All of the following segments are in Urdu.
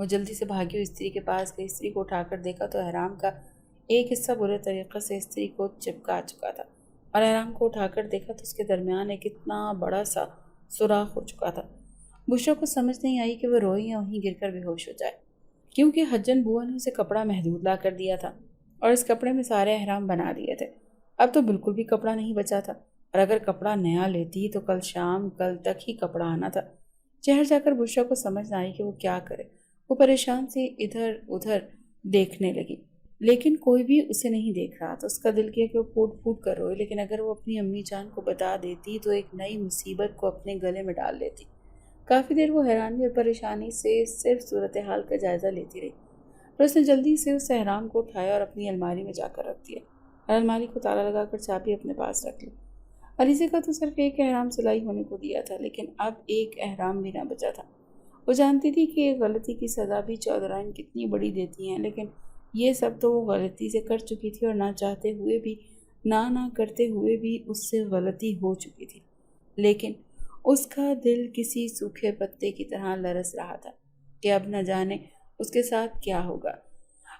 وہ جلدی سے بھاگی اور استری کے پاس گئی۔ استری کو اٹھا کر دیکھا تو احرام کا ایک حصہ برے طریقے سے استری کو چپکا چکا تھا، اور احرام کو اٹھا کر دیکھا تو اس کے درمیان ایک اتنا بڑا سا سوراخ ہو چکا تھا۔ بشریٰ کو سمجھ نہیں آئی کہ وہ روئے یا وہیں گر کر بے ہوش ہو جائے، کیونکہ حجن بوا نے اسے کپڑا محدود لا کر دیا تھا اور اس کپڑے میں سارے احرام بنا دیے تھے۔ اب تو بالکل بھی کپڑا نہیں بچا تھا، اور اگر کپڑا نیا لیتی تو کل تک ہی کپڑا آنا تھا۔ شہر جا کر بشریٰ کو سمجھ نہ آئی کہ وہ کیا کرے۔ وہ پریشان سی ادھر ادھر دیکھنے لگی، لیکن کوئی بھی اسے نہیں دیکھ رہا تھا۔ اس کا دل کیا کہ وہ پھوٹ پھوٹ کر روئے، لیکن اگر وہ اپنی امی جان کو بتا دیتی تو ایک نئی مصیبت کو اپنے گلے میں ڈال لیتی۔ کافی دیر وہ حیرانی اور پریشانی سے صرف صورتحال کا جائزہ لیتی رہی، پھر اس نے جلدی سے اس احرام کو اٹھایا اور اپنی الماری میں جا کر رکھ دیا، اور الماری کو تالا لگا کر چابی اپنے پاس رکھ لی۔ عریضے کا تو صرف ایک احرام سلائی ہونے کو دیا تھا، لیکن اب ایک احرام بھی نہ بچا تھا۔ وہ جانتی تھی کہ ایک غلطی کی سزا بھی چودرائن کتنی بڑی دیتی ہیں، لیکن یہ سب تو وہ غلطی سے کر چکی تھی، اور نہ چاہتے ہوئے بھی نہ کرتے ہوئے بھی اس سے غلطی ہو چکی تھی۔ لیکن اس کا دل کسی سوکھے پتے کی طرح لرز رہا تھا کہ اب نہ جانے اس کے ساتھ کیا ہوگا۔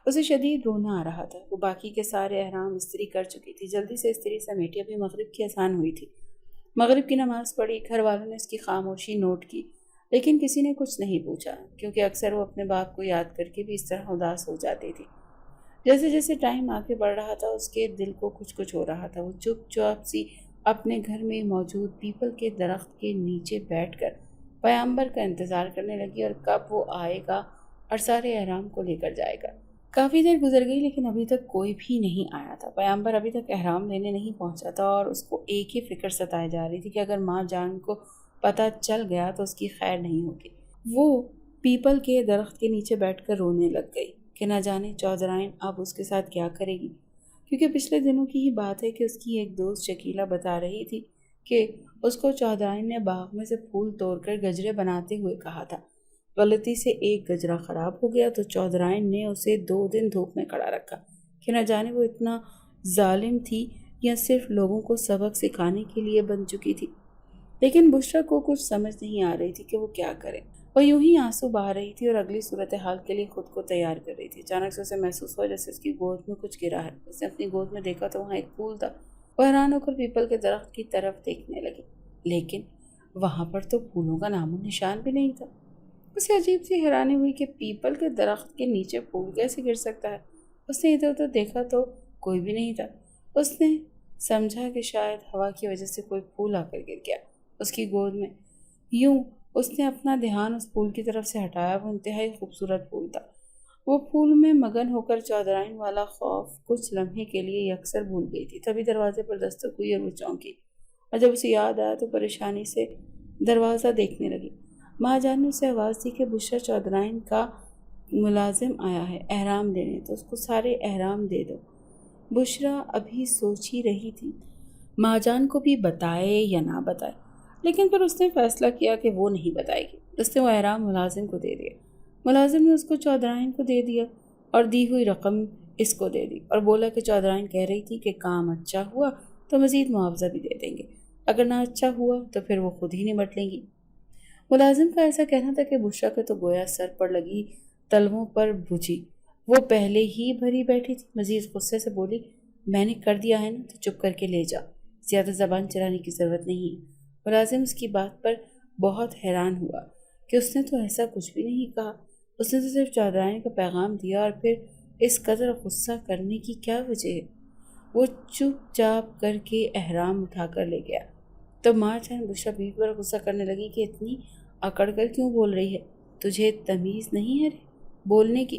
اسے شدید رونا آ رہا تھا۔ وہ باقی کے سارے احرام استری کر چکی تھی، جلدی سے استری سمیٹی، ابھی مغرب کی اذان ہوئی تھی۔ مغرب کی نماز پڑھی، گھر والوں نے اس کی خاموشی نوٹ کی، لیکن کسی نے کچھ نہیں پوچھا، کیونکہ اکثر وہ اپنے باپ کو یاد کر کے بھی اس طرح اداس ہو جاتی تھی۔ جیسے جیسے ٹائم آگے بڑھ رہا تھا اس کے دل کو کچھ ہو رہا تھا۔ وہ چپ چاپ سی اپنے گھر میں موجود پیپل کے درخت کے نیچے بیٹھ کر پیغمبر کا انتظار کرنے لگی، اور کب وہ آئے گا اور سارے احرام کو لے کر جائے گا۔ کافی دیر گزر گئی، لیکن ابھی تک کوئی بھی نہیں آیا تھا۔ پیغمبر ابھی تک احرام لینے نہیں پہنچا تھا، اور اس کو ایک ہی فکر ستائے جا رہی تھی کہ اگر ماں جان کو پتہ چل گیا تو اس کی خیر نہیں ہوگی۔ وہ پیپل کے درخت کے نیچے بیٹھ کر رونے لگ گئی کہ نہ جانے چودرائن اب اس کے ساتھ کیا کرے گی، کیونکہ پچھلے دنوں کی ہی بات ہے کہ اس کی ایک دوست شکیلہ بتا رہی تھی کہ اس کو چودرائن نے باغ میں سے پھول توڑ کر گجرے بناتے ہوئے کہا تھا۔ غلطی سے ایک گجرا خراب ہو گیا تو چودرائن نے اسے 2 دن دھوپ میں کھڑا رکھا کہ نہ جانے وہ اتنا ظالم تھی یا صرف لوگوں کو سبق سکھانے کے لیے بن چکی تھی۔ لیکن بشریٰ کو کچھ سمجھ نہیں آ رہی تھی کہ وہ کیا کرے۔ وہ یوں ہی آنسو بہا رہی تھی اور اگلی صورتحال کے لیے خود کو تیار کر رہی تھی۔ اچانک سے اسے محسوس ہوا جیسے اس کی گود میں کچھ گرا ہے۔ اس نے اپنی گود میں دیکھا تو وہاں ایک پھول تھا۔ وہ حیران ہو کر پیپل کے درخت کی طرف دیکھنے لگی، لیکن وہاں پر تو پھولوں کا نام و نشان بھی نہیں تھا۔ اسے عجیب سی حیرانی ہوئی کہ پیپل کے درخت کے نیچے پھول کیسے گر سکتا ہے۔ اس نے ادھر ادھر دیکھا تو کوئی بھی نہیں تھا۔ اس نے سمجھا کہ شاید ہوا کی وجہ سے کوئی پھول آ کر گر گیا اس کی گود میں۔ یوں اس نے اپنا دھیان اس پھول کی طرف سے ہٹایا۔ وہ انتہائی خوبصورت پھول تھا۔ وہ پھول میں مگن ہو کر چودرائن والا خوف کچھ لمحے کے لیے یکسر بھول گئی تھی۔ تبھی دروازے پر دستک ہوئی اور وہ چونکی، اور جب اسے یاد آیا تو پریشانی سے دروازہ دیکھنے لگی۔ ماں جان نے اسے آواز دی کہ بشریٰ چودرائن کا ملازم آیا ہے احرام دینے، تو اس کو سارے احرام دے دو۔ بشریٰ ابھی سوچ ہی رہی تھی ماں جان کو بھی بتائے یا نہ بتائے، لیکن پھر اس نے فیصلہ کیا کہ وہ نہیں بتائے گی۔ اس نے وہ احرام ملازم کو دے دیا۔ ملازم نے اس کو چودرائن کو دے دیا اور دی ہوئی رقم اس کو دے دی، اور بولا کہ چودرائن کہہ رہی تھی کہ کام اچھا ہوا تو مزید معاوضہ بھی دے دیں گے، اگر نہ اچھا ہوا تو پھر وہ خود ہی نمٹ لیں گی۔ ملازم کا ایسا کہنا تھا کہ بشریٰ کے تو گویا سر پر لگی تلووں پر بجھی۔ وہ پہلے ہی بھری بیٹھی تھی، مزید غصے سے بولی، میں نے کر دیا ہے نا تو چپ کر کے لے جا، زیادہ زبان چلانے کی ضرورت نہیں ہے۔ ملازم اس کی بات پر بہت حیران ہوا کہ اس نے تو ایسا کچھ بھی نہیں کہا، اس نے تو صرف چودرائن کا پیغام دیا، اور پھر اس قدر غصہ کرنے کی کیا وجہ ہے؟ وہ چپ چاپ کر کے احرام اٹھا کر لے گیا۔ تو ماں جان بشریٰ بیوی پر غصہ کرنے لگی کہ اتنی اکڑ کر کیوں بول رہی ہے، تجھے تمیز نہیں ہے بولنے کی؟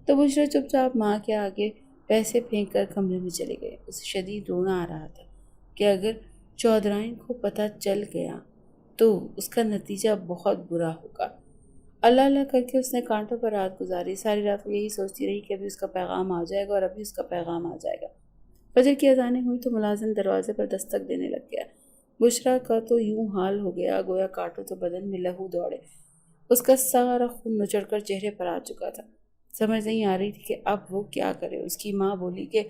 تو بشریٰ چپ چاپ ماں کے آگے پیسے پھینک کر کمرے میں چلے گئے۔ اسے شدید رونا آ رہا تھا کہ اگر چودرائن کو پتہ چل گیا تو اس کا نتیجہ بہت برا ہوگا۔ اللہ اللہ کر کے اس نے کانٹوں پر رات گزاری۔ ساری رات وہ یہی سوچتی رہی کہ ابھی اس کا پیغام آ جائے گا اور ابھی اس کا پیغام آ جائے گا۔ فجر کی اذانیں ہوئی تو ملازم دروازے پر دستک دینے لگ گیا۔ بشریٰ کا تو یوں حال ہو گیا گویا کاٹو تو بدن میں لہو دوڑے۔ اس کا سارا خون نچڑ کر چہرے پر آ چکا تھا۔ سمجھ نہیں آ رہی تھی کہ اب وہ کیا کرے۔ اس کی ماں بولی کہ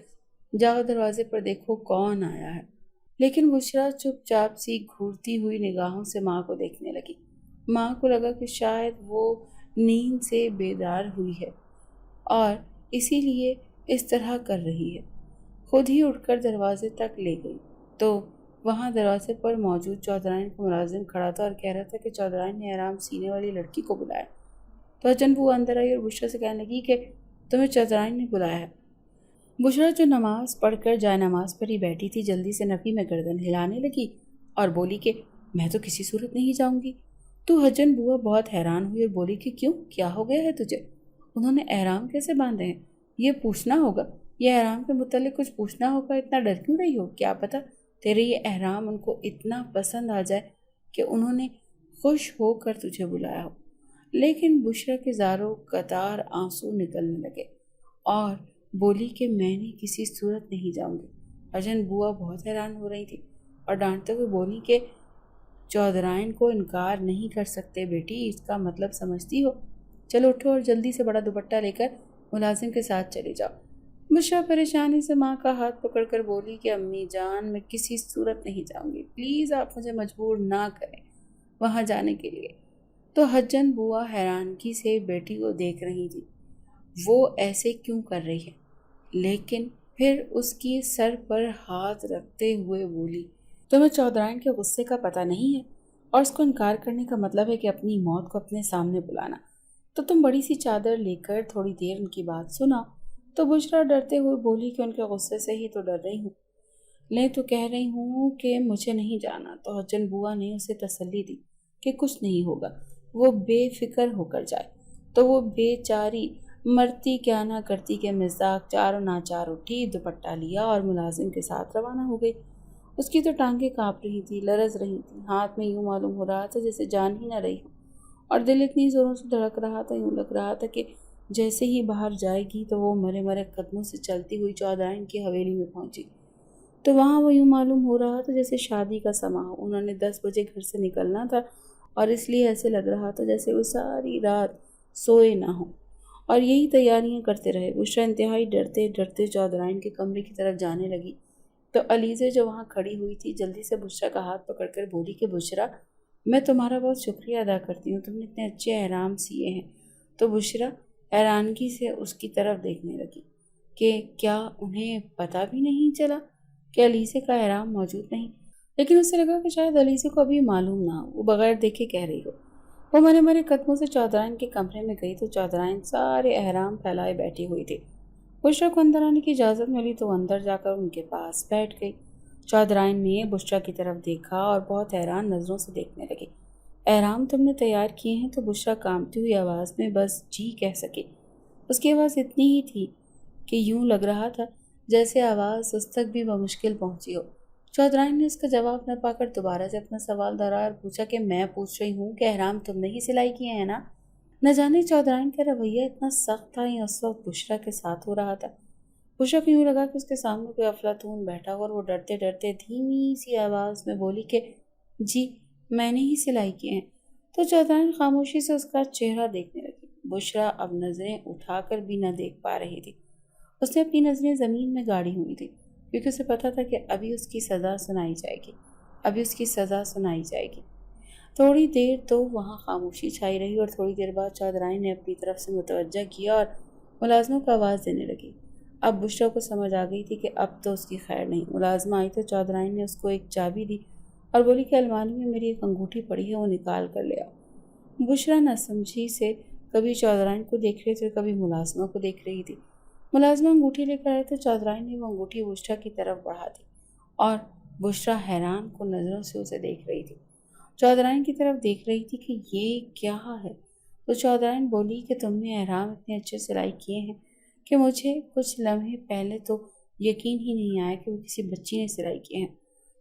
جاؤ دروازے پر دیکھو کون آیا ہے، لیکن بشریٰ چپ چاپ سی گھورتی ہوئی نگاہوں سے ماں کو دیکھنے لگی۔ ماں کو لگا کہ شاید وہ نیند سے بیدار ہوئی ہے اور اسی لیے اس طرح کر رہی ہے۔ خود ہی اٹھ کر دروازے تک لے گئی تو وہاں دروازے پر موجود چودھرائن کا ملازم کھڑا تھا اور کہہ رہا تھا کہ چودھرائن نے احرام سینے والی لڑکی کو بلایا۔ تو حجن بوا اندر آئی اور بشرا سے کہنے لگی کہ تمہیں چودھرائن نے بلایا ہے۔ بشرا جو نماز پڑھ کر جائے نماز پر ہی بیٹھی تھی جلدی سے نفی میں گردن ہلانے لگی اور بولی کہ میں تو کسی صورت نہیں جاؤں گی۔ تو حجن بوا بہت حیران ہوئی اور بولی کہ کیوں، کیا ہو گیا ہے تجھے؟ انہوں نے احرام کیسے باندھے ہیں؟ یہ پوچھنا ہوگا، یہ احرام کے متعلق کچھ پوچھنا ہوگا، اتنا ڈر کیوں رہی ہو؟ کیا پتا تیرے یہ احرام ان کو اتنا پسند آ جائے کہ انہوں نے خوش ہو کر تجھے بلایا ہو۔ لیکن بشرا کے زاروں قطار آنسو نکلنے لگے اور بولی کہ میں نے کسی صورت نہیں جاؤں گی۔ حجن بوا بہت حیران ہو رہی تھی اور ڈانٹتے ہوئے بولی کہ چودھرائن کو انکار نہیں کر سکتے بیٹی، اس کا مطلب سمجھتی ہو؟ چلو اٹھو اور جلدی سے بڑا دوپٹہ لے کر ملازم کے ساتھ چلے جاؤ۔ بشرا پریشانی سے ماں کا ہاتھ پکڑ کر بولی کہ امی جان میں کسی صورت نہیں جاؤں گی، پلیز آپ مجھے مجبور نہ کریں وہاں جانے کے لیے۔ تو حجن بوا حیرانگی سے بیٹی کو دیکھ رہی تھی، وہ ایسے کیوں کر رہی ہے؟ لیکن پھر اس کی سر پر ہاتھ رکھتے ہوئے بولی تمہیں چودھرائن کے غصے کا پتہ نہیں ہے اور اس کو انکار کرنے کا مطلب ہے کہ اپنی موت کو اپنے سامنے بلانا، تو تم بڑی سی چادر لے کر تھوڑی دیر ان کی بات سنا۔ تو بشرا ڈرتے ہوئے بولی کہ ان کے غصے سے ہی تو ڈر رہی ہوں، لے تو کہہ رہی ہوں کہ مجھے نہیں جانا۔ تو حجن بوا نے اسے تسلی دی کہ کچھ نہیں ہوگا، وہ بے فکر ہو کر جائے۔ تو وہ بے چاری مرتی کیا نہ کرتی کے مزاق چاروں ناچار اٹھی، دوپٹہ لیا اور ملازم کے ساتھ روانہ ہو گئی۔ اس کی تو ٹانگیں کانپ رہی تھی، لرز رہی تھی، ہاتھ میں یوں معلوم ہو رہا تھا جیسے جان ہی نہ رہی ہو، اور دل اتنی زوروں سے دھڑک رہا تھا، یوں لگ رہا تھا کہ جیسے ہی باہر جائے گی تو وہ مرے مرے قدموں سے چلتی ہوئی چودھرائن کی حویلی میں پہنچی۔ تو وہاں وہ یوں معلوم ہو رہا تھا جیسے شادی کا سماں ہو، انہوں نے 10 بجے گھر سے نکلنا تھا اور اس لیے ایسے لگ رہا تھا جیسے وہ ساری رات سوئے نہ ہوں اور یہی تیاریاں کرتے رہے۔ بشرا انتہائی ڈرتے ڈرتے چودھرائن کے کمرے کی طرف جانے لگی تو علیزے جو وہاں کھڑی ہوئی تھی جلدی سے بشرا کا ہاتھ پکڑ کر بولی کہ بشرا میں تمہارا بہت شکریہ ادا کرتی ہوں، تم نے اتنے اچھے احرام سیے ہیں۔ تو بشرا حیرانگی سے اس کی طرف دیکھنے لگی کہ کیا انہیں پتہ بھی نہیں چلا کہ علیزے کا احرام موجود نہیں، لیکن اس سے لگا کہ شاید علیزے کو ابھی معلوم نہ ہو، وہ بغیر دیکھے کہہ رہی ہو۔ وہ مرے مرے قدموں سے چودھرائن کے کمرے میں گئی تو چودھرائن سارے احرام پھیلائے بیٹھی ہوئی تھی۔ بشرا کو اندر آنے کی اجازت ملی تو وہ اندر جا کر ان کے پاس بیٹھ گئی۔ چودھرائن نے بشرا کی طرف دیکھا اور بہت حیران نظروں سے دیکھنے لگی۔ احرام تم نے تیار کیے ہیں؟ تو بشرا کانپتی ہوئی آواز میں بس جی کہہ سکی۔ اس کی آواز اتنی ہی تھی کہ یوں لگ رہا تھا جیسے آواز اس تک بھی بمشکل پہنچی ہو۔ چودھرائن نے اس کا جواب نہ پا کر دوبارہ سے اپنا سوال دہرایا اور پوچھا کہ میں پوچھ رہی ہوں کہ احرام تم نے ہی سلائی کیے ہیں نا؟ نہ جانے چودھرائن کا رویہ اتنا سخت تھا یا اس وقت بشرا کے ساتھ ہو رہا تھا۔ بشرا کو یوں لگا کہ اس کے سامنے کوئی افلاطون بیٹھا ہو اور وہ ڈرتے ڈرتے دھیمی سی آواز میں بولی کہ جی میں نے ہی سلائی کیے ہیں۔ تو چودھرائن خاموشی سے اس کا چہرہ دیکھنے لگی۔ بشرا اب نظریں اٹھا کر بھی نہ دیکھ پا رہی تھی، اس نے اپنی نظریں زمین میں گاڑی ہوئی تھی کیونکہ اسے پتا تھا کہ ابھی اس کی سزا سنائی جائے گی، ابھی اس کی سزا سنائی جائے گی۔ تھوڑی دیر تو وہاں خاموشی چھائی رہی اور تھوڑی دیر بعد چودھرائن نے اپنی طرف سے متوجہ کیا اور ملازموں کو آواز دینے لگی۔ اب بشرا کو سمجھ آ گئی تھی کہ اب تو اس کی خیر نہیں۔ ملازمہ آئی تو چودھرائن نے اس کو ایک چابی دی اور بولی کہ الماری میں میری ایک انگوٹھی پڑی ہے، وہ نکال کر لے آؤ۔ بشرا نہ سمجھی سے کبھی چودھرائن کو دیکھ رہی تھی اور کبھی ملازمہ کو دیکھ رہی تھی۔ ملازمہ انگوٹھی لے کر آئے تو چودھرائن نے وہ انگوٹھی بشرا کی طرف بڑھا دی اور بشرا حیران کو نظروں سے اسے دیکھ رہی تھی، چودھرائن کی طرف دیکھ رہی تھی کہ یہ کیا ہے۔ تو چودھرائن بولی کہ تم نے احرام اتنے اچھے سلائی کیے ہیں کہ مجھے کچھ لمحے پہلے تو یقین ہی نہیں آیا کہ وہ کسی بچی نے سلائی کیے ہیں۔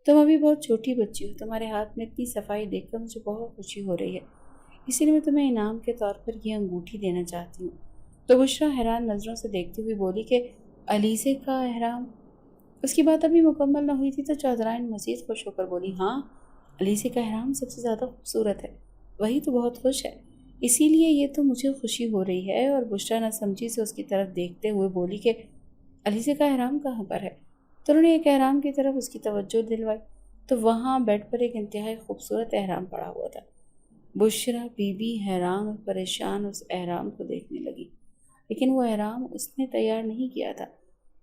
تم ابھی بہت چھوٹی بچی ہو، تمہارے ہاتھ میں اتنی صفائی دیکھ کر مجھے بہت خوشی ہو رہی ہے، اسی لیے میں تمہیں انعام کے طور پر یہ انگوٹھی دینا چاہتی ہوں۔ تو بشرا حیران نظروں سے دیکھتی ہوئی بولی کہ علیزے کا احرام؟ اس کی بات ابھی مکمل نہ ہوئی تھی تو چودھرائن مزید خوش ہو کر بولی ہاں علیزے کا احرام سب سے زیادہ خوبصورت ہے، وہی تو بہت خوش ہے، اسی لیے یہ تو مجھے خوشی ہو رہی ہے۔ اور بشرا نہ سمجھی سے اس کی طرف دیکھتے ہوئے بولی کہ علیزے کا احرام کہاں پر ہے؟ تو انہوں نے ایک احرام کی طرف اس کی توجہ دلوائی تو وہاں بیڈ پر ایک انتہائی خوبصورت احرام پڑا ہوا تھا۔ بشرا بی حیران اور پریشان اس احرام کو دیکھنے لگی، لیکن وہ احرام اس نے تیار نہیں کیا تھا۔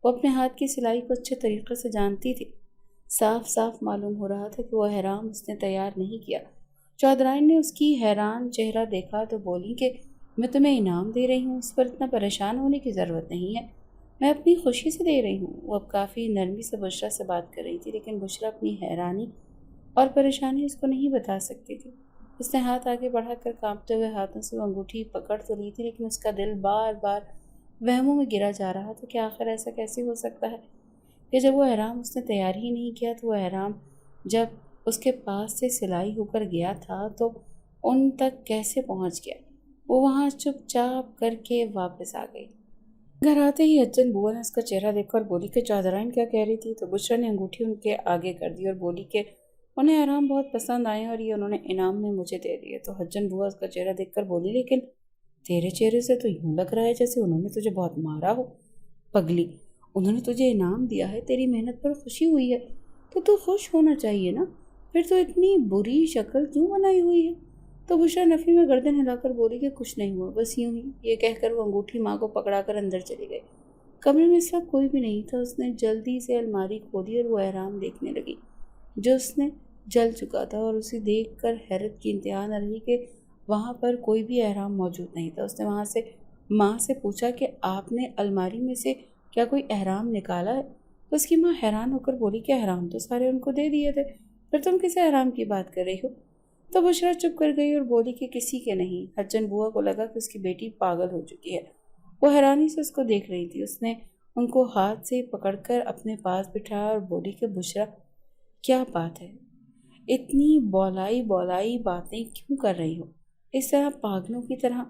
وہ اپنے ہاتھ کی سلائی کو اچھے طریقے سے جانتی تھی۔ صاف صاف معلوم ہو رہا تھا کہ وہ احرام اس نے تیار نہیں کیا۔ چودھرائن نے اس کی حیران چہرہ دیکھا تو بولی کہ میں تمہیں انعام دے رہی ہوں، اس پر اتنا پریشان ہونے کی ضرورت نہیں ہے، میں اپنی خوشی سے دے رہی ہوں۔ وہ اب کافی نرمی سے بشرا سے بات کر رہی تھی، لیکن بشرا اپنی حیرانی اور پریشانی اس کو نہیں بتا سکتی تھی۔ اس نے ہاتھ آگے بڑھا کر کانپتے ہوئے ہاتھوں سے وہ انگوٹھی پکڑ تو لی تھی، لیکن اس کا دل بار بار وہموں میں گرا جا رہا تھا کہ آخر ایسا کیسے ہو سکتا ہے کہ جب وہ احرام اس نے تیار ہی نہیں کیا تو وہ احرام جب اس کے پاس سے سلائی ہو کر گیا تھا تو ان تک کیسے پہنچ گیا۔ وہ وہاں چپ چاپ کر کے واپس آ گئی۔ گھر آتے ہی حجن بوا نے اس کا چہرہ دیکھا اور بولی کہ چودھرائن کیا کہہ رہی تھی؟ تو بشرا نے انگوٹھی ان کے آگے کر دی اور بولی کہ انہیں احرام بہت پسند آئے اور یہ انہوں نے انعام میں مجھے دے دیے۔ تو حجن بوا اس کا چہرہ دیکھ کر بولی لیکن تیرے چہرے سے تو یوں لگ رہا ہے جیسے انہوں نے تجھے بہت مارا ہو۔ پگلی، انہوں نے تجھے انعام دیا ہے، تیری محنت پر خوشی ہوئی ہے تو خوش ہونا چاہیے نا، پھر تو اتنی بری شکل کیوں بنائی ہوئی ہے؟ تو بشرا نفی میں گردن ہلا کر بولی کہ کچھ نہیں ہوا، بس یوں ہی۔ یہ کہہ کر وہ انگوٹھی ماں کو پکڑا کر اندر چلی گئی۔ کمرے میں اس وقت کوئی بھی نہیں تھا۔ اس نے جلدی سے الماری کھولی اور وہ احرام دیکھنے لگی جو اس نے جل چکا تھا، اور اسے دیکھ کر حیرت کی انتہا نہ رہی کہ وہاں پر کوئی بھی احرام موجود نہیں تھا۔ اس نے وہاں سے ماں سے پوچھا کہ آپ نے الماری میں سے کیا کوئی احرام نکالا ہے؟ تو اس کی ماں حیران ہو کر بولی کہ احرام تو سارے ان کو دے دیے تھے، پھر تم کس احرام کی بات کر رہی ہو؟ تو بشرا چپ کر گئی اور بولی کہ کسی کے نہیں۔ حجن بوا کو لگا کہ اس کی بیٹی پاگل ہو چکی ہے۔ وہ حیرانی سے اس کو دیکھ رہی تھی۔ اس نے ان کو ہاتھ سے پکڑ کر اپنے پاس بٹھایا اور بولی کہ بشرا کیا بات ہے، اتنی بولائی باتیں کیوں کر رہی ہو؟ اس طرح پاگلوں کی طرح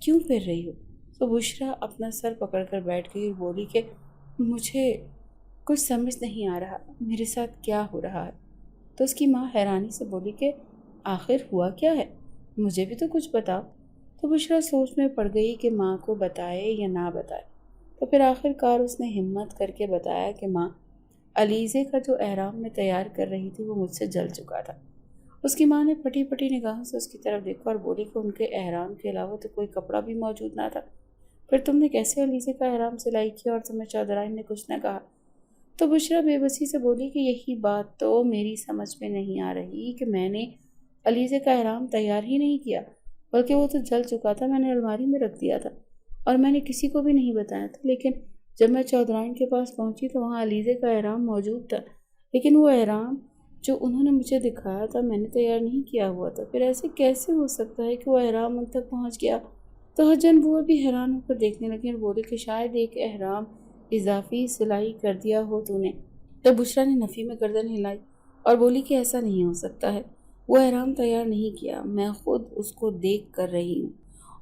کیوں پھر رہی ہو؟ تو بشرا اپنا سر پکڑ کر بیٹھ گئی اور بولی کہ مجھے کچھ سمجھ نہیں آ رہا، میرے ساتھ کیا ہو رہا ہے۔ تو اس کی ماں حیرانی سے بولی کہ آخر ہوا کیا ہے، مجھے بھی تو کچھ بتاؤ۔ تو بشرا سوچ میں پڑ گئی کہ ماں کو بتائے یا نہ بتائے۔ تو پھر آخر کار اس نے ہمت کر کے بتایا کہ ماں، علیزے کا جو احرام میں تیار کر رہی تھی وہ مجھ سے جل چکا تھا۔ اس کی ماں نے پھٹی پھٹی نگاہوں سے اس کی طرف دیکھا اور بولی کہ ان کے احرام کے علاوہ تو کوئی کپڑا بھی موجود نہ تھا، پھر تم نے کیسے علیزے کا احرام سلائی کیا اور تمہیں چودھرائن نے کچھ نہ کہا؟ تو بشرا بے بسی سے بولی کہ یہی بات تو میری سمجھ میں نہیں آ رہی کہ میں نے علیزے کا احرام تیار ہی نہیں کیا، بلکہ وہ تو جل چکا تھا، میں نے الماری میں رکھ دیا تھا اور میں نے کسی کو بھی نہیں بتایا تھا۔ لیکن جب میں چودھرائن کے پاس پہنچی تو وہاں علیزے کا احرام موجود تھا، لیکن وہ احرام جو انہوں نے مجھے دکھایا تھا میں نے تیار نہیں کیا ہوا تھا، پھر ایسے کیسے ہو سکتا ہے کہ وہ احرام ان تک پہنچ گیا؟ تو حجن بوا بھی حیران ہو کر دیکھنے لگی اور بولے کہ شاید ایک احرام اضافی سلائی کر دیا ہو تو نے۔ تو بشرا نے نفی میں گردن ہلائی اور بولی کہ ایسا نہیں ہو سکتا ہے، وہ احرام تیار نہیں کیا، میں خود اس کو دیکھ کر رہی ہوں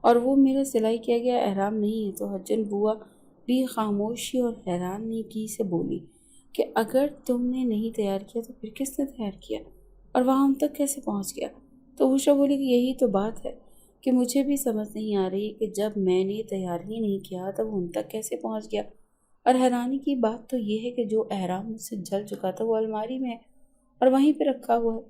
اور وہ میرا سلائی کیا گیا احرام نہیں ہے۔ تو حجن بوا بھی خاموشی اور حیرانی سے بولی کہ اگر تم نے نہیں تیار کیا تو پھر کس نے تیار کیا اور وہاں ہم تک کیسے پہنچ گیا؟ تو بشرا بولی کہ یہی تو بات ہے کہ مجھے بھی سمجھ نہیں آ رہی کہ جب میں نے تیار ہی نہیں کیا تب ان تک کیسے پہنچ گیا، اور حیرانی کی بات تو یہ ہے کہ جو احرام مجھ سے جل چکا تھا وہ الماری میں ہے اور وہیں پہ رکھا ہوا ہے،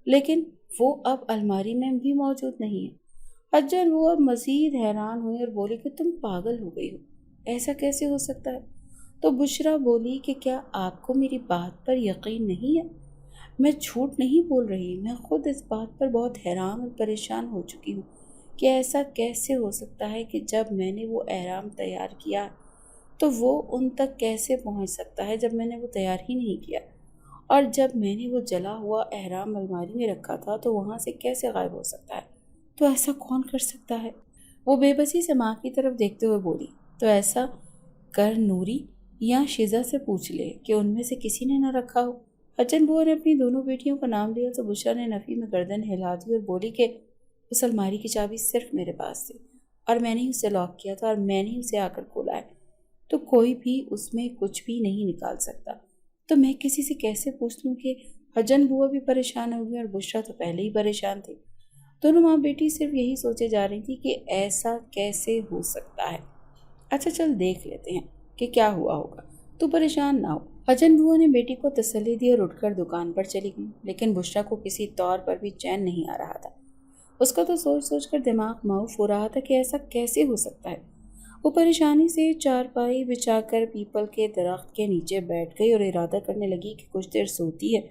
لیکن وہ اب الماری میں بھی موجود نہیں ہے۔ حجن وہ اب مزید حیران ہوئی اور بولی کہ تم پاگل ہو گئی ہو، ایسا کیسے ہو سکتا ہے؟ تو بشرا بولی کہ کیا آپ کو میری بات پر یقین نہیں ہے؟ میں جھوٹ نہیں بول رہی، میں خود اس بات پر بہت حیران اور پریشان ہو چکی ہوں کہ ایسا کیسے ہو سکتا ہے کہ جب میں نے وہ احرام تیار کیا تو وہ ان تک کیسے پہنچ سکتا ہے جب میں نے وہ تیار ہی نہیں کیا، اور جب میں نے وہ جلا ہوا احرام الماری میں رکھا تھا تو وہاں سے کیسے غائب ہو سکتا ہے؟ تو ایسا کون کر سکتا ہے؟ وہ بے بسی سے ماں کی طرف دیکھتے ہوئے بولی، تو ایسا کر نوری یا شیزا سے پوچھ لے کہ ان میں سے کسی نے نہ رکھا ہو۔ حجن بوا نے اپنی دونوں بیٹیوں کا نام لیا تو بشرا نے نفی میں گردن ہلا دی اور بولی کہ اس الماری کی چابی صرف میرے پاس تھی اور میں نے اسے لاک کیا تھا اور میں نے اسے آ کر کھولا ہے، تو کوئی بھی اس میں کچھ بھی نہیں نکال سکتا۔ تو میں کسی سے کیسے پوچھ لوں کہ حجن بوا بھی پریشان ہو گئی اور بشرا تو پہلے ہی پریشان تھی۔ دونوں ماں بیٹی صرف یہی سوچے جا رہی تھی کہ ایسا کیسے ہو سکتا ہے۔ اچھا چل دیکھ لیتے ہیں کہ کیا ہوا ہوگا، تو پریشان نہ ہو۔ حجن بوا نے بیٹی کو تسلی دی اور اٹھ کر دکان پر چلی گئی، لیکن بشرا کو کسی طور پر بھی چین نہیں آ رہا تھا۔ اس کا تو سوچ سوچ کر دماغ معاف ہو رہا تھا کہ ایسا کیسے ہو سکتا ہے۔ وہ پریشانی سے چارپائی بچھا کر پیپل کے درخت کے نیچے بیٹھ گئی اور ارادہ کرنے لگی کہ کچھ دیر سوتی ہے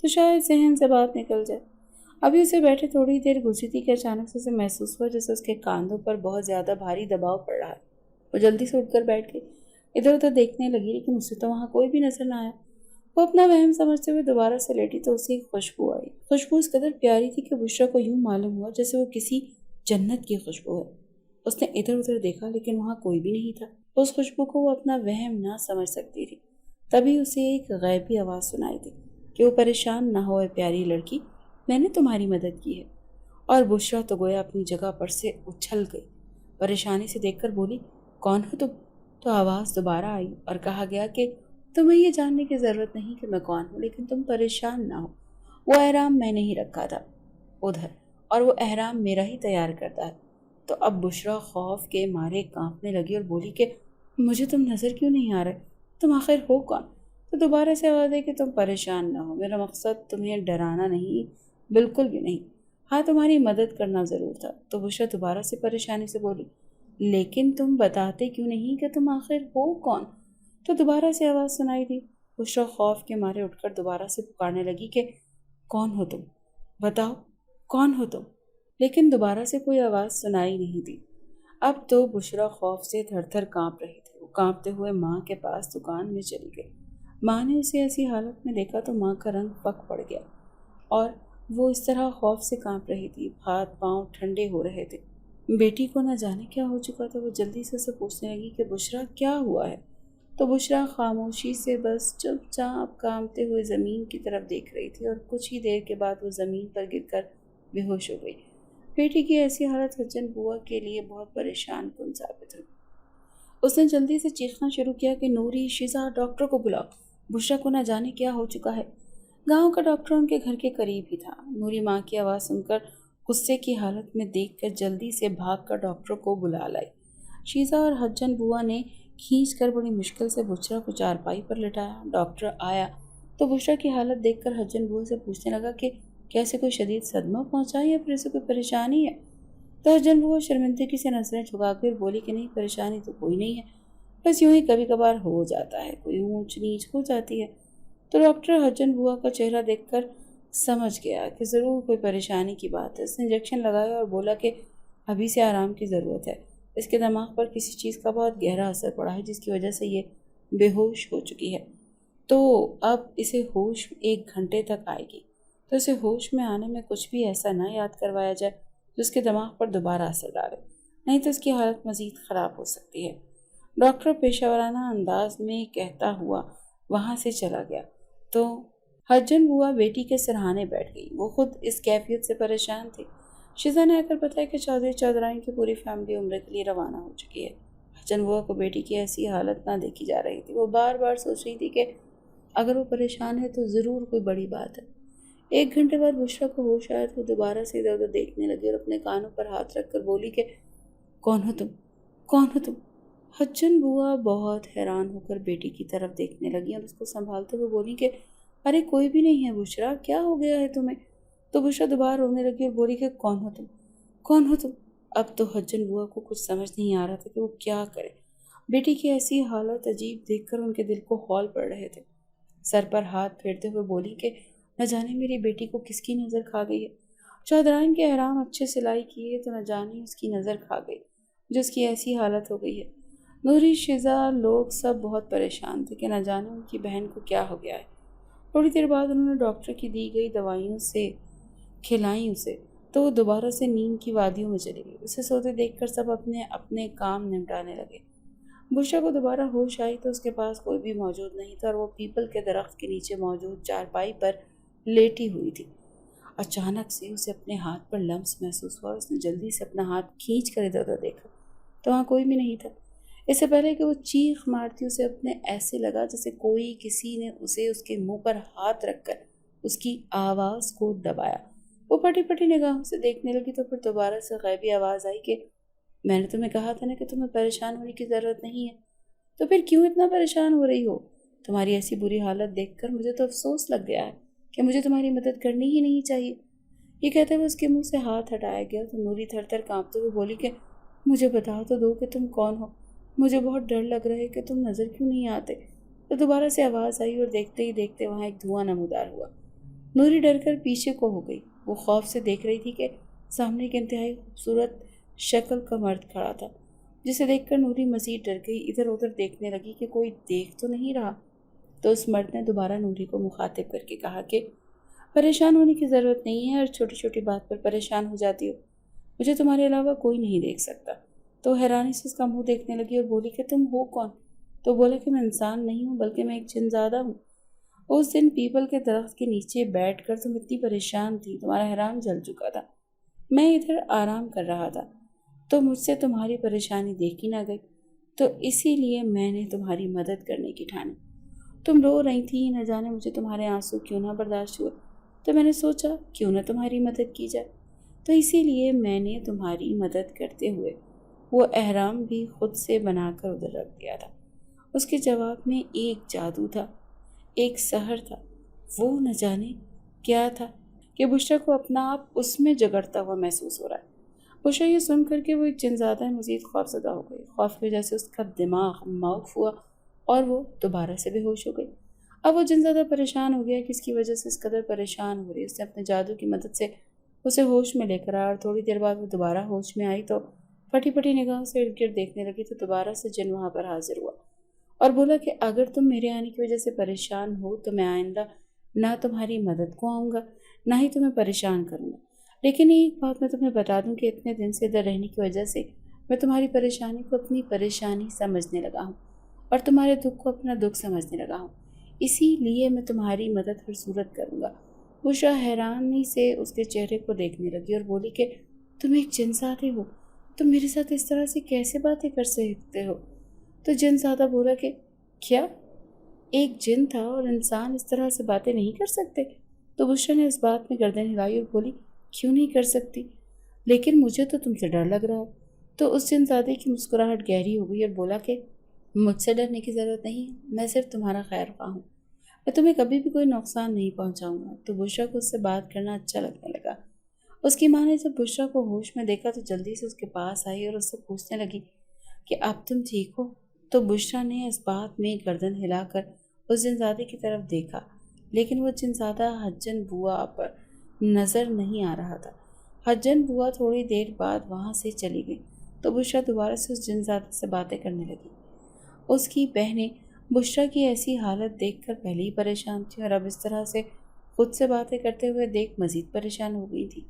تو شاید ذہن سے بات نکل جائے۔ ابھی اسے بیٹھے تھوڑی دیر گزری تھی کہ اچانک سے اسے محسوس ہوا جیسے اس کے کاندھوں پر بہت زیادہ بھاری دباؤ پڑ رہا ہے۔ وہ جلدی سے اٹھ کر بیٹھ گئی، ادھر ادھر دیکھنے لگی، لیکن اسے تو وہاں کوئی بھی نظر نہ آیا۔ وہ اپنا وہم سمجھتے ہوئے دوبارہ سے لیٹی تو اسے ایک خوشبو آئی۔ خوشبو اس قدر پیاری تھی کہ بشریٰ کو یوں معلوم ہوا جیسے وہ کسی جنت کی خوشبو ہے۔ اس نے ادھر ادھر دیکھا لیکن وہاں کوئی بھی نہیں تھا۔ اس خوشبو کو وہ اپنا وہم نہ سمجھ سکتی تھی۔ تبھی اسے ایک غیبی آواز سنائی دی کہ وہ پریشان نہ ہوئے پیاری لڑکی، میں نے تمہاری مدد کی ہے۔ اور بشریٰ تو گویا اپنی جگہ پر سے اچھل گئی، پریشانی سے دیکھ کر بولی، کون ہو تم؟ تو آواز دوبارہ آئی اور کہا گیا کہ تمہیں یہ جاننے کی ضرورت نہیں کہ میں کون ہوں، لیکن تم پریشان نہ ہو، وہ احرام میں نے ہی رکھا تھا ادھر، اور وہ احرام میرا ہی تیار کرتا ہے۔ تو اب بشریٰ خوف کے مارے کانپنے لگی اور بولی کہ مجھے تم نظر کیوں نہیں آ رہے، تم آخر ہو کون؟ تو دوبارہ سے آواز ہے کہ تم پریشان نہ ہو، میرا مقصد تمہیں ڈرانا نہیں، بالکل بھی نہیں، ہاں تمہاری مدد کرنا ضرور تھا۔ تو بشریٰ دوبارہ سے پریشانی سے بولی، لیکن تم بتاتے کیوں نہیں کہ تم آخر ہو کون؟ تو دوبارہ سے آواز سنائی دی۔ بشریٰ خوف کے مارے اٹھ کر دوبارہ سے پکارنے لگی کہ کون ہو تم؟ بتاؤ کون ہو تم؟ لیکن دوبارہ سے کوئی آواز سنائی نہیں دی۔ اب تو بشریٰ خوف سے تھر تھر کانپ رہی تھی۔ وہ کانپتے ہوئے ماں کے پاس دکان میں چلی گئی۔ ماں نے اسے ایسی حالت میں دیکھا تو ماں کا رنگ پک پڑ گیا اور وہ اس طرح خوف سے کانپ رہی تھی، ہاتھ پاؤں ٹھنڈے ہو رہے تھے۔ بیٹی کو نہ جانے کیا ہو چکا تھا۔ وہ جلدی سے اسے پوچھنے لگی کہ بشریٰ کیا ہوا ہے؟ تو بشریٰ خاموشی سے بس چپ چاپ کانپتے ہوئے زمین کی طرف دیکھ رہی تھی اور کچھ ہی دیر کے بعد وہ زمین پر گر کر بے ہوش ہو گئی۔ بیٹی کی ایسی حالت حجن بوا کے لیے بہت پریشان کن ثابت ہوئی۔ اس نے جلدی سے چیخنا شروع کیا کہ نوری، شیزا، ڈاکٹر کو بلاؤ، بشریٰ کو نہ جانے کیا ہو چکا ہے۔ گاؤں کا ڈاکٹر ان کے گھر کے قریب ہی تھا۔ نوری ماں کی آواز سن کر غصے کی حالت میں دیکھ کر جلدی سے بھاگ کر ڈاکٹر کو بلا لائی۔ شیزا اور حجن بوا نے کھینچ کر بڑی مشکل سے بشریٰ کو چارپائی پر لٹایا۔ ڈاکٹر آیا تو بشریٰ کی حالت دیکھ کر حجن بوا سے پوچھنے لگا کہ کیسے کوئی شدید صدمہ پہنچا ہے یا پھر اسے کوئی پریشانی ہے؟ تو حجن بوا شرمندگی سے نظریں جھکا کر بولی کہ نہیں، پریشانی تو کوئی نہیں ہے، بس یوں ہی کبھی کبھار ہو جاتا ہے، کوئی اونچ نیچ ہو جاتی ہے۔ تو ڈاکٹر حجن بوا کا چہرہ دیکھ کر سمجھ گیا کہ ضرور کوئی پریشانی کی بات ہے۔ اس نے انجیکشن لگایا اور بولا کہ ابھی سے آرام کی ضرورت ہے، اس کے دماغ پر کسی چیز کا بہت گہرا اثر پڑا ہے جس کی وجہ سے یہ بے ہوش ہو چکی ہے، تو اب اسے ہوش 1 گھنٹے تک آئے گی۔ تو اسے ہوش میں آنے میں کچھ بھی ایسا نہ یاد کروایا جائے جو اس کے دماغ پر دوبارہ اثر ڈالے، نہیں تو اس کی حالت مزید خراب ہو سکتی ہے۔ ڈاکٹر پیشہ ورانہ انداز میں کہتا ہوا وہاں سے چلا گیا تو حجن بوا بیٹی کے سرہانے بیٹھ گئی۔ وہ خود اس کیفیت سے پریشان تھی۔ شیزا نے آ کر بتایا کہ چودھری چودھرائن کی پوری فیملی عمرے کے لیے روانہ ہو چکی ہے۔ حجن بوا کو بیٹی کی ایسی حالت نہ دیکھی جا رہی تھی۔ وہ بار بار سوچ رہی تھی کہ اگر وہ پریشان ہے تو ضرور کوئی بڑی بات ہے۔ 1 گھنٹے بعد بشریٰ کو ہوش آیا تو وہ دوبارہ سے ادھر ادھر دیکھنے لگی اور اپنے کانوں پر ہاتھ رکھ کر بولی کہ کون ہو تم؟ کون ہو تم؟ حجن بوا بہت حیران ہو کر بیٹی کی طرف دیکھنے لگی اور اس کو سنبھالتے ہوئے بولی کہ ارے کوئی بھی نہیں ہے بشریٰ، کیا ہو گیا ہے تمہیں؟ تو بشریٰ دوبارہ رونے لگی اور بولی کہ کون ہو تم؟ کون ہو تم؟ اب تو حجن بوا کو کچھ سمجھ نہیں آ رہا تھا کہ وہ کیا کرے۔ بیٹی کی ایسی حالت عجیب دیکھ کر ان کے دل کو ہول پڑ رہے تھے۔ سر پر ہاتھ پھیرتے ہوئے بولی کہ نہ جانے میری بیٹی کو کس کی نظر کھا گئی ہے۔ چودھرائن کے احرام اچھے سلائی کیے تو نہ جانے اس کی نظر کھا گئی جو اس کی ایسی حالت ہو گئی ہے۔ نوری، شیزا، لوگ سب بہت پریشان تھے کہ نہ جانے ان کی بہن کو کیا ہو گیا ہے۔ تھوڑی دیر بعد انہوں نے ڈاکٹر کی دی گئی دوائیوں سے کھلائیں اسے تو وہ دوبارہ سے نیند کی وادیوں میں چلی گئی۔ اسے سوتے دیکھ کر سب اپنے اپنے کام نمٹانے لگے۔ بشریٰ کو دوبارہ ہوش آئی تو اس کے پاس کوئی بھی موجود نہیں تھا اور وہ پیپل کے درخت کے نیچے موجود چارپائی پر لیٹی ہوئی تھی۔ اچانک سے اسے اپنے ہاتھ پر لمس محسوس ہوا اور اس نے جلدی سے اپنا ہاتھ کھینچ کر ادھر ادھر دیکھا تو وہاں کوئی بھی نہیں تھا۔ اس سے پہلے کہ وہ چیخ مارتی اسے اپنے ایسے لگا جیسے کوئی کسی نے اسے اس کے منہ پر ہاتھ رکھ کر اس کی آواز کو دبایا۔ وہ پٹی پٹی نگاہوں سے دیکھنے لگی تو پھر دوبارہ سے غیبی آواز آئی کہ میں نے تمہیں کہا تھا نا کہ تمہیں پریشان ہونے کی ضرورت نہیں ہے، تو پھر کیوں اتنا پریشان ہو رہی ہو؟ تمہاری ایسی بری حالت دیکھ کر مجھے تو افسوس لگ گیا ہے کہ مجھے تمہاری مدد کرنی ہی نہیں چاہیے۔ یہ کہتے ہوئے اس کے منہ سے ہاتھ ہٹایا گیا تو نوری تھر تھر کانپتے ہوئے بولی کہ مجھے بتا تو دو کہ تم کون ہو، مجھے بہت ڈر لگ رہا ہے کہ تم نظر کیوں نہیں آتے۔ تو دوبارہ سے آواز آئی اور دیکھتے ہی دیکھتے وہاں ایک دھواں نمودار ہوا۔ نوری ڈر کر پیچھے کو ہو گئی۔ وہ خوف سے دیکھ رہی تھی کہ سامنے ایک انتہائی خوبصورت شکل کا مرد کھڑا تھا، جسے دیکھ کر نوری مزید ڈر گئی، ادھر ادھر دیکھنے لگی کہ کوئی دیکھ تو نہیں رہا۔ تو اس مرد نے دوبارہ نوری کو مخاطب کر کے کہا کہ پریشان ہونے کی ضرورت نہیں ہے، اور چھوٹی چھوٹی بات پر پریشان ہو جاتی ہو، مجھے تمہارے علاوہ کوئی نہیں دیکھ سکتا۔ تو حیرانی سے اس کا منہ دیکھنے لگی اور بولی کہ تم ہو کون؟ تو بولا کہ میں انسان نہیں ہوں بلکہ میں ایک جن زادہ ہوں۔ اس دن پیپل کے درخت کے نیچے بیٹھ کر تم اتنی پریشان تھی، تمہارا حرام جل چکا تھا، میں ادھر آرام کر رہا تھا، تو مجھ سے تمہاری پریشانی دیکھی نہ گئی، تو اسی لیے میں نے تمہاری مدد کرنے کی ٹھانی۔ تم رو رہی تھی، نہ جانے مجھے تمہارے آنسو کیوں نہ برداشت ہوئے، تو میں نے سوچا کیوں نہ تمہاری مدد کی جائے، تو اسی لیے میں نے تمہاری مدد کرتے ہوئے وہ احرام بھی خود سے بنا کر ادھر رکھ دیا تھا۔ اس کے جواب میں ایک جادو تھا، ایک سحر تھا، وہ نہ جانے کیا تھا کہ بشرا کو اپنا آپ اس میں جگڑتا ہوا محسوس ہو رہا ہے۔ بشرا یہ سن کر کہ وہ ایک جن زادہ ہے مزید خوف زدہ ہو گئی۔ خوف کی وجہ سے اس کا دماغ موف ہوا اور وہ دوبارہ سے بے ہوش ہو گئی۔ اب وہ جن زیادہ پریشان ہو گیا کہ اس کی وجہ سے اس قدر پریشان ہو رہی۔ اس نے اپنے جادو کی مدد سے اسے ہوش میں لے کر آیا، اور تھوڑی دیر بعد وہ دوبارہ ہوش میں آئی تو پھٹی پھٹی نگاہوں سے ارد گرد دیکھنے لگی، تو دوبارہ سے جن وہاں پر حاضر ہوا اور بولا کہ اگر تم میرے آنے کی وجہ سے پریشان ہو تو میں آئندہ نہ تمہاری مدد کو آؤں گا، نہ ہی تمہیں پریشان کروں گا، لیکن ایک بات میں تمہیں بتا دوں کہ اتنے دن سے ادھر رہنے کی وجہ سے میں تمہاری پریشانی کو اپنی پریشانی سمجھنے لگا ہوں، اور تمہارے دکھ کو اپنا دکھ سمجھنے لگا ہوں، اسی لیے میں تمہاری مدد ہر صورت کروں گا۔ بشرا حیرانی سے اس کے چہرے کو دیکھنے لگی اور بولی کہ تم ایک جن زادے ہو، تم میرے ساتھ اس طرح سے کیسے باتیں کر سکتے ہو؟ تو جن زادہ بولا کہ کیا ایک جن تھا اور انسان اس طرح سے باتیں نہیں کر سکتے؟ تو بشرا نے اس بات میں گردن ہلائی اور بولی کیوں نہیں کر سکتی، لیکن مجھے تو تم سے ڈر لگ رہا ہے۔ تو اس جن زادے کی مسکراہٹ گہری ہو گئی اور بولا کہ مجھ سے ڈرنے کی ضرورت نہیں ہے، میں صرف تمہارا خیر خواہ ہوں، میں تمہیں کبھی بھی کوئی نقصان نہیں پہنچاؤں گا۔ تو بشرا کو اس سے بات کرنا اچھا لگنے لگا۔ اس کی ماں نے جب بشرا کو ہوش میں دیکھا تو جلدی سے اس کے پاس آئی اور اس سے پوچھنے لگی کہ اب تم ٹھیک ہو؟ تو بشرا نے اس بات میں گردن ہلا کر اس جن زادے کی طرف دیکھا، لیکن وہ جن زادہ حجن بوا پر نظر نہیں آ رہا تھا۔ حجن بوا تھوڑی دیر بعد وہاں سے چلی گئی تو بشرا دوبارہ سے اس جن زادے سے باتیں کرنے لگی۔ اس کی بہنیں بشرا کی ایسی حالت دیکھ کر پہلے ہی پریشان تھیں، اور اب اس طرح سے خود سے باتیں کرتے ہوئے دیکھ مزید پریشان ہو گئی تھی۔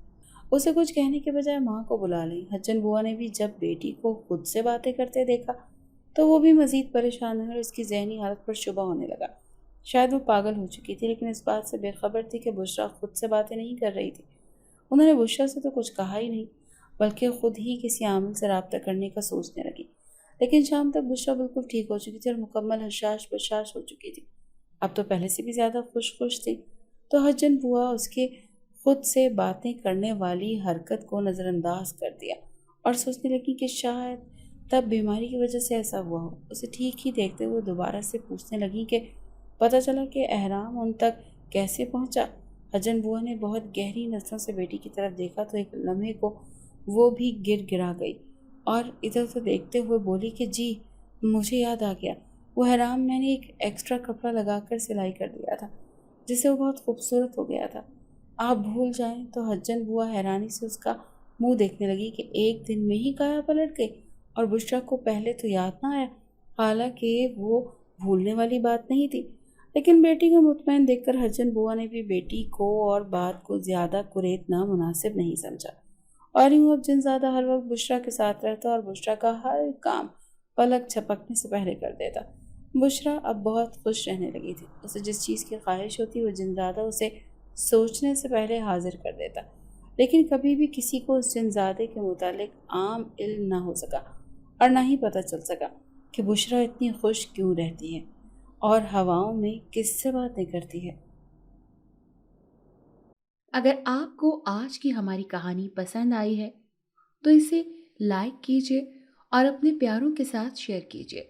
اسے کچھ کہنے کے بجائے ماں کو بلا لی۔ حجن بوا نے بھی جب بیٹی کو خود سے باتیں کرتے دیکھا تو وہ بھی مزید پریشان ہوئی اور اس کی ذہنی حالت پر شبہ ہونے لگا۔ شاید وہ پاگل ہو چکی تھی، لیکن اس بات سے بے خبر تھی کہ بشرا خود سے باتیں نہیں کر رہی تھی۔ انہوں نے بشرا سے تو کچھ کہا ہی نہیں، بلکہ خود ہی کسی عامل سے رابطہ کرنے کا سوچنے لگی۔ لیکن شام تک بشرا بالکل ٹھیک ہو چکی تھی اور مکمل حشاش بشاش ہو چکی تھی، اب تو پہلے سے بھی زیادہ خوش تھی۔ تو حجن بوا اس کے خود سے باتیں کرنے والی حرکت کو نظر انداز کر دیا اور سوچنے لگی کہ شاید تب بیماری کی وجہ سے ایسا ہوا ہو۔ اسے ٹھیک ہی دیکھتے ہوئے دوبارہ سے پوچھنے لگی کہ پتہ چلا کہ احرام ان تک کیسے پہنچا؟ حجن بوا نے بہت گہری نظروں سے بیٹی کی طرف دیکھا تو ایک لمحے کو وہ بھی گر گرا گئی اور ادھر ادھر دیکھتے ہوئے بولی کہ جی مجھے یاد آ گیا، وہ احرام میں نے ایک ایکسٹرا کپڑا لگا کر سلائی کر دیا تھا جس سے وہ بہت خوبصورت ہو گیا تھا، آپ بھول جائیں۔ تو حجن بوا حیرانی سے اس کا منہ دیکھنے لگی کہ ایک دن میں ہی کایا پلٹ گئی، اور بشرا کو پہلے تو یاد نہ آیا، حالانکہ وہ بھولنے والی بات نہیں تھی۔ لیکن بیٹی کو مطمئن دیکھ کر حجن بوا نے بھی بیٹی کو اور بات کو زیادہ کریدنا مناسب نہیں سمجھا، اور یوں اب جن زیادہ ہر وقت بشرا کے ساتھ رہتا اور بشرا کا ہر کام پلک جھپکنے سے پہلے کر دیتا۔ بشرا اب بہت خوش رہنے لگی تھی۔ اسے جس چیز کی خواہش ہوتی وہ جن زیادہ اسے سوچنے سے پہلے حاضر کر دیتا، لیکن کبھی بھی کسی کو اس جن زادے کے متعلق عام علم نہ ہو سکا اور نہ ہی پتہ چل سکا کہ بشرا اتنی خوش کیوں رہتی ہے اور ہواؤں میں کس سے باتیں کرتی ہے۔ اگر آپ کو آج کی ہماری کہانی پسند آئی ہے تو اسے لائک کیجیے اور اپنے پیاروں کے ساتھ شیئر کیجیے۔